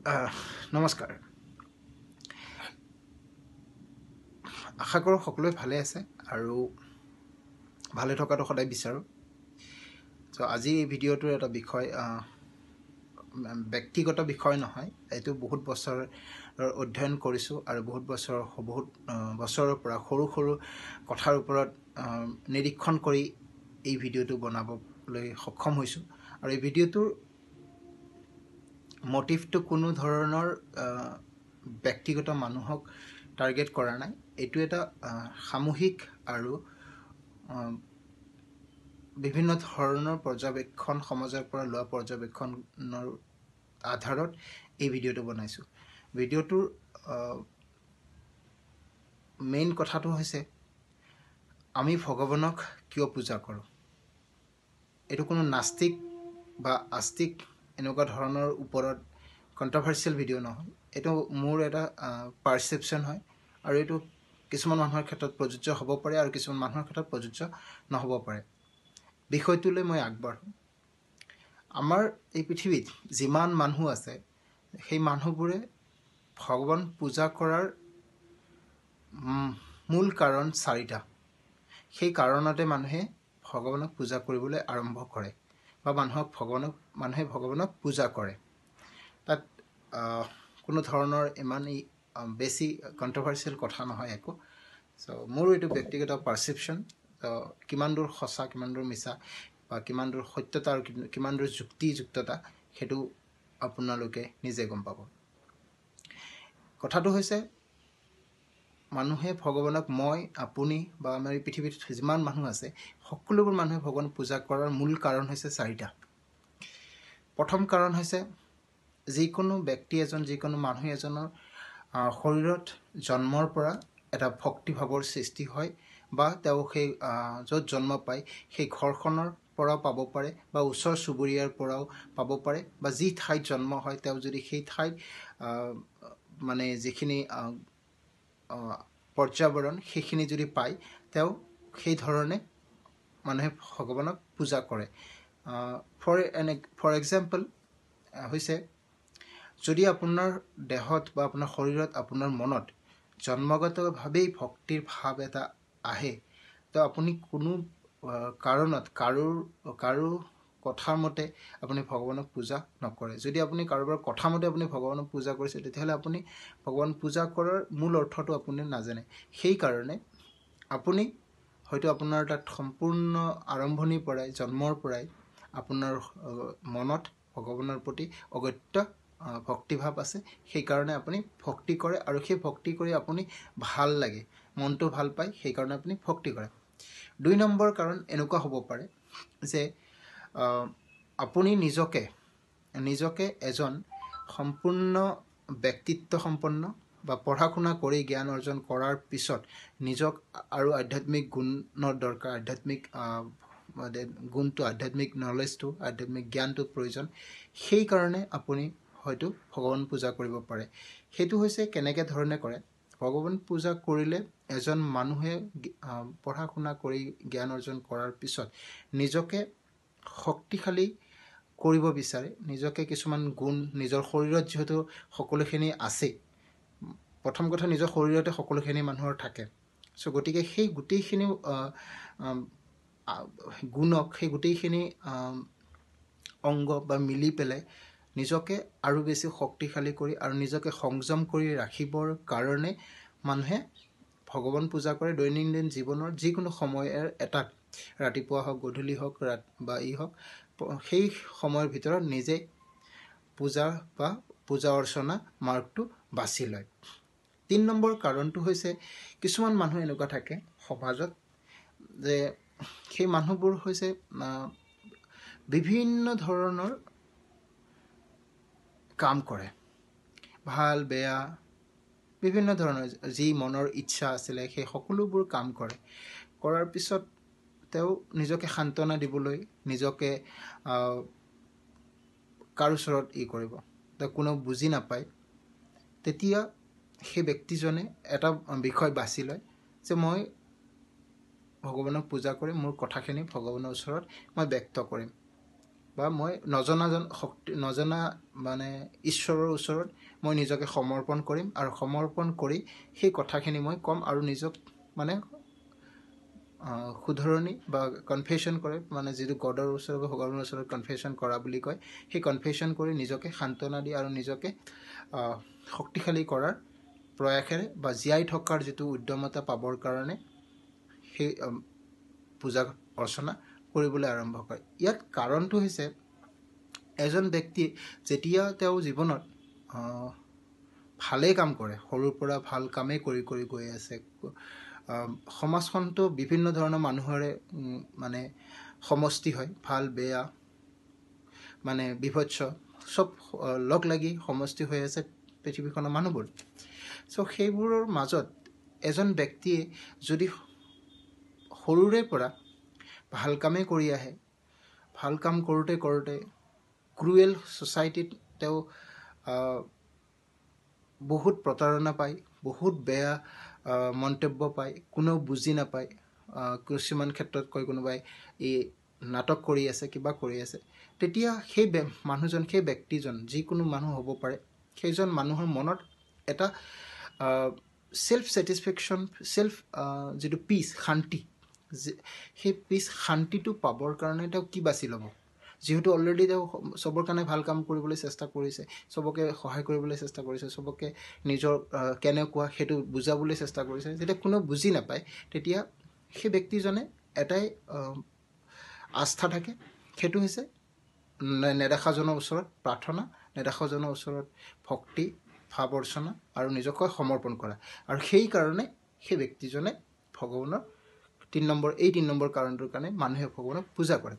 নমস্কাৰ আশা কৰোঁ সকলোৱে ভালে আছে আৰু ভালে থকাটো সদায় বিচাৰোঁ তো আজি এই ভিডিঅ'টোৰ এটা বিষয় ব্যক্তিগত বিষয় নহয় এইটো বহুত বছৰ অধ্যয়ন কৰিছোঁ আৰু বহুত বছৰৰ পৰা সৰু সৰু কথাৰ ওপৰত নিৰীক্ষণ কৰি এই ভিডিঅ'টো বনাবলৈ সক্ষম হৈছোঁ আৰু এই ভিডিঅ'টোৰ মটিভটো কোনো ধৰণৰ ব্যক্তিগত মানুহক টাৰ্গেট কৰা নাই এইটো এটা সামূহিক আৰু বিভিন্ন ধৰণৰ পৰ্যবেক্ষণ সমাজৰ পৰা লোৱা পৰ্যবেক্ষণৰ আধাৰত এই ভিডিঅ'টো বনাইছোঁ ভিডিঅ'টোৰ মেইন কথাটো হৈছে আমি ভগৱানক কিয় পূজা কৰোঁ এইটো কোনো নাস্তিক বা আস্তিক এনেকুৱা ধৰণৰ ওপৰত কণ্ট্ৰভাৰ্চিয়েল ভিডিঅ' নহয় এইটো মোৰ এটা পাৰচেপশ্যন হয় আৰু এইটো কিছুমান মানুহৰ ক্ষেত্ৰত প্ৰযোজ্য হ'ব পাৰে আৰু কিছুমান মানুহৰ ক্ষেত্ৰত প্ৰযোজ্য নহ'ব পাৰে বিষয়টোলৈ মই আগবাঢ়োঁ আমাৰ এই পৃথিৱীত যিমান মানুহ আছে সেই মানুহবোৰে ভগৱান পূজা কৰাৰ মূল কাৰণ চাৰিটা সেই কাৰণতে মানুহে ভগৱানক পূজা কৰিবলৈ আৰম্ভ কৰে বা মানুহে ভগৱানক পূজা কৰে তাত কোনো ধৰণৰ ইমান বেছি কণ্ট্ৰভাৰ্চিয়েল কথা নহয় একো চ' মোৰ এইটো ব্যক্তিগত পাৰচেপশ্যন কিমান দূৰ সঁচা কিমান দূৰ মিছা বা কিমান দূৰ সত্যতা আৰু কিমান দূৰ যুক্তিযুক্ততা সেইটো আপোনালোকে নিজে গম পাব কথাটো হৈছে মানুহে ভগৱানক মই আপুনি বা আমাৰ এই পৃথিৱীত যিমান মানুহ আছে সকলোবোৰ মানুহে ভগৱান পূজা কৰাৰ মূল কাৰণ হৈছে চাৰিটা প্ৰথম কাৰণ হৈছে যিকোনো ব্যক্তি এজন যিকোনো মানুহ এজনৰ শৰীৰত জন্মৰ পৰা এটা ভক্তিভাৱৰ সৃষ্টি হয় বা তেওঁ সেই য'ত জন্ম পায় সেই ঘৰখনৰ পৰাও পাব পাৰে বা ওচৰ চুবুৰীয়াৰ পৰাও পাব পাৰে বা যি ঠাইত জন্ম হয় তেওঁ যদি সেই ঠাইত মানে যিখিনি পৰ্যাবৰণ সেইখিনি যদি পায় তেওঁ সেই ধৰণে মানুহে ভগৱানক পূজা কৰে ফৰ এক্সাম্পল হৈছে যদি আপোনাৰ দেহত বা আপোনাৰ শৰীৰত আপোনাৰ মনত জন্মগতভাৱেই ভক্তিৰ ভাৱ এটা আহে তো আপুনি কোনো কাৰণত কাৰো কথাৰ মতে আপুনি ভগৱানক পূজা নকৰে যদি আপুনি কাৰোবাৰ কথা মতে আপুনি ভগৱানক পূজা কৰিছে তেতিয়াহ'লে আপুনি ভগৱান পূজা কৰাৰ মূল অৰ্থটো আপুনি নাজানে সেইকাৰণে আপুনি হয়তো আপোনাৰ তাত সম্পূৰ্ণ আৰম্ভণিৰ পৰাই জন্মৰ পৰাই আপোনাৰ মনত ভগৱানৰ প্ৰতি অগত্য ভক্তিভাৱ আছে সেইকাৰণে আপুনি ভক্তি কৰে আৰু সেই ভক্তি কৰি আপুনি ভাল লাগে মনটো ভাল পায় সেইকাৰণে আপুনি ভক্তি কৰে 2 নম্বৰ কাৰণ এনেকুৱা হ'ব পাৰে যে আপুনি নিজকে এজন সম্পূৰ্ণ ব্যক্তিত্ব সম্পন্ন বা পঢ়া শুনা কৰি জ্ঞান অৰ্জন কৰাৰ পিছত নিজক আৰু আধ্যাত্মিক গুণৰ দৰকাৰ আধ্যাত্মিক গুণটো আধ্যাত্মিক নলেজটো আধ্যাত্মিক জ্ঞানটো প্ৰয়োজন সেইকাৰণে আপুনি হয়তো ভগৱান পূজা কৰিব পাৰে সেইটো হৈছে কেনেকৈ ধৰণে কৰে ভগৱান পূজা কৰিলে এজন মানুহে পঢ়া শুনা কৰি জ্ঞান অৰ্জন কৰাৰ পিছত নিজকে শক্তিশালী কৰিব বিচাৰে নিজকে কিছুমান গুণ নিজৰ শৰীৰত যিহেতু সকলোখিনি আছে প্ৰথম কথা নিজৰ শৰীৰতে সকলোখিনি মানুহৰ থাকে চ' গতিকে সেই গোটেইখিনি গুণক সেই গোটেইখিনি অংগ বা মিলি পেলাই নিজকে আৰু বেছি শক্তিশালী কৰি আৰু নিজকে সংযম কৰি ৰাখিবৰ কাৰণে মানুহে ভগৱান পূজা কৰে দৈনন্দিন জীৱনৰ যিকোনো সময়ৰ এটাত ৰাতিপুৱা হওক গধূলি হওক বা হওক সেই সময়ৰ ভিতৰত নিজে পূজা অৰ্চনা মাৰ্গটো বাছি লয় 3 নম্বৰ কাৰণটো হৈছে কিছুমান মানুহ এনেকুৱা থাকে সমাজত যে সেই মানুহবোৰ হৈছে বিভিন্ন ধৰণৰ কাম কৰে ভাল বেয়া বিভিন্ন ধৰণৰ যি মনৰ ইচ্ছা আছিলে সেই সকলোবোৰ কাম কৰে কৰাৰ পিছত তেওঁ নিজকে সান্তনা দিবলৈ নিজকে কাৰ ওচৰত কৰিব তেওঁ কোনো বুজি নাপায় তেতিয়া সেই ব্যক্তিজনে এটা বিষয় বাছি লয় যে মই ভগৱানক পূজা কৰি মোৰ কথাখিনি ভগৱানৰ ওচৰত মই ব্যক্ত কৰিম বা মই নজনা মানে ঈশ্বৰৰ ওচৰত মই নিজকে সমৰ্পণ কৰিম আৰু সমৰ্পণ কৰি সেই কথাখিনি মই ক'ম আৰু নিজক মানে শুধৰণি বা কনফেশ্যন কৰে, মানে যিটো গডৰ ওচৰত বা ভগৱানৰ ওচৰত কনফেশ্যন কৰা বুলি কয়, সেই কনফেশ্যন কৰি নিজকে সান্তনা দি আৰু নিজকে শক্তিশালী কৰাৰ প্ৰয়াসেৰে বা জীয়াই থকাৰ যিটো উদ্যমতা পাবৰ কাৰণে সেই পূজা অৰ্চনা কৰিবলৈ আৰম্ভ কৰে। ইয়াত কাৰণটো হৈছে এজন ব্যক্তিয়ে যেতিয়া তেওঁ জীৱনত ভালেই কাম কৰে, সৰুৰ পৰা ভাল কামেই কৰি কৰি গৈ আছে, সমাজখনটো বিভিন্ন ধৰণৰ মানুহৰে মানে সমষ্টি হয়, ভাল বেয়া মানে বিভৎস চব লগ লাগি সমষ্টি হৈ আছে পৃথিৱীখনৰ মানুহবোৰ। চ' সেইবোৰৰ মাজত এজন ব্যক্তিয়ে যদি সৰুৰে পৰা ভাল কামেই কৰি আহে, ভাল কাম কৰোঁতে কৰোঁতে ক্ৰুৱেল ছ'চাইটিত তেওঁ বহুত প্ৰতাৰণা পায়, বহুত বেয়া মন্তব্য পায়, কোনেও বুজি নাপায়, কিছুমান ক্ষেত্ৰত কয় কোনোবাই এই নাটক কৰি আছে, কিবা কৰি আছে, তেতিয়া সেই মানুহজন, সেই ব্যক্তিজন, যিকোনো মানুহ হ'ব পাৰে, সেইজন মানুহৰ মনত এটা চেল্ফ ছেটিছফেকশ্যন, যিটো পিচ, শান্তি, সেই পিচ শান্তিটো পাবৰ কাৰণে তেওঁ কি বাছি ল'ব? যিহেতু অলৰেডি তেওঁ চবৰ কাৰণে ভাল কাম কৰিবলৈ চেষ্টা কৰিছে, চবকে সহায় কৰিবলৈ চেষ্টা কৰিছে, চবকে নিজৰ কেনেকুৱা সেইটো বুজাবলৈ চেষ্টা কৰিছে, যেতিয়া কোনেও বুজি নাপায়, তেতিয়া সেই ব্যক্তিজনে এটাই আস্থা থাকে, সেইটো হৈছে নেদেখাজনৰ ওচৰত প্ৰাৰ্থনা, নেদেখাজনৰ ওচৰত ভক্তি, ভাৱ অৰ্চনা আৰু নিজকে সমৰ্পণ কৰা। আৰু সেইকাৰণে সেই ব্যক্তিজনে ভগৱানৰ 3 নম্বৰ কাৰণটোৰ কাৰণে মানুহে ভগৱানক পূজা কৰে।